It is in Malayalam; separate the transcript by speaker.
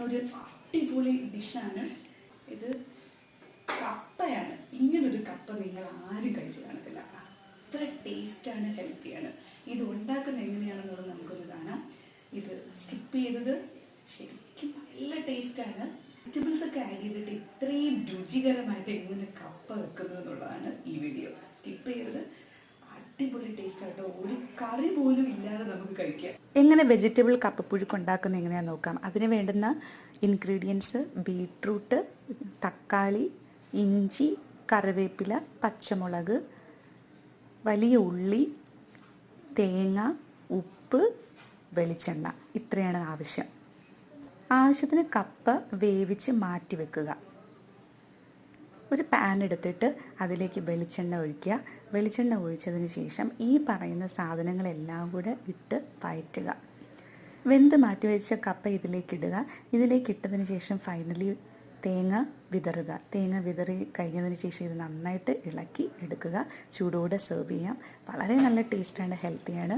Speaker 1: ഒരു അടിപൊളി ഡിഷാണ് ഇത്. കപ്പയാണ്. ഇങ്ങനൊരു കപ്പ നിങ്ങൾ ആരും കഴിച്ചു കാണത്തില്ല. അത്ര ടേസ്റ്റാണ്, ഹെൽത്തിയാണ്. ഇത് ഉണ്ടാക്കുന്നത് എങ്ങനെയാണെന്നുള്ളത് നമുക്കൊന്ന് കാണാം. ഇത് സ്കിപ്പ് ചെയ്തത് ശരിക്കും നല്ല ടേസ്റ്റാണ്. വെജിറ്റബിൾസ് ഒക്കെ ആഡ് ചെയ്തിട്ട് ഇത്രയും രുചികരമായിട്ട് എങ്ങനെ കപ്പ വെക്കുന്നത് എന്നുള്ളതാണ് ഈ വീഡിയോ. സ്കിപ്പ് ചെയ്തത്. അടിപൊളി ടേസ്റ്റ് ആട്ടോ. ഒരു കറി പോലും ഇല്ലാതെ നമുക്ക് കഴിക്കാം. എങ്ങനെ വെജിറ്റബിൾ കപ്പപ്പുഴുക്ക് ഉണ്ടാക്കുന്നത് എങ്ങനെയാണെന്ന് നോക്കാം. അതിന് വേണ്ടുന്ന ഇൻഗ്രീഡിയൻസ്: ബീട്രൂട്ട്, തക്കാളി, ഇഞ്ചി, കറിവേപ്പില, പച്ചമുളക്, വലിയ ഉള്ളി, തേങ്ങ, ഉപ്പ്, വെളിച്ചെണ്ണ. ഇത്രയാണ് ആവശ്യം. ആവശ്യത്തിന് കപ്പ വേവിച്ച് മാറ്റി വെക്കുക. ഒരു പാൻ എടുത്തിട്ട് അതിലേക്ക് വെളിച്ചെണ്ണ ഒഴിക്കുക. വെളിച്ചെണ്ണ ഒഴിച്ചതിന് ശേഷം ഈ പറയുന്ന സാധനങ്ങളെല്ലാം കൂടെ ഇട്ട് വഴറ്റുക. വെന്ത് മാറ്റി വെച്ച കപ്പ ഇതിലേക്ക് ഇടുക. ഇതിലേക്ക് ഇട്ടതിന് ശേഷം ഫൈനലി തേങ്ങ വിതറുക. തേങ്ങ വിതറി കഴിഞ്ഞതിന് ശേഷം ഇത് നന്നായിട്ട് ഇളക്കി എടുക്കുക. ചൂടോടെ സെർവ് ചെയ്യാം. വളരെ നല്ല ടേസ്റ്റാണ്, ഹെൽത്തിയാണ്.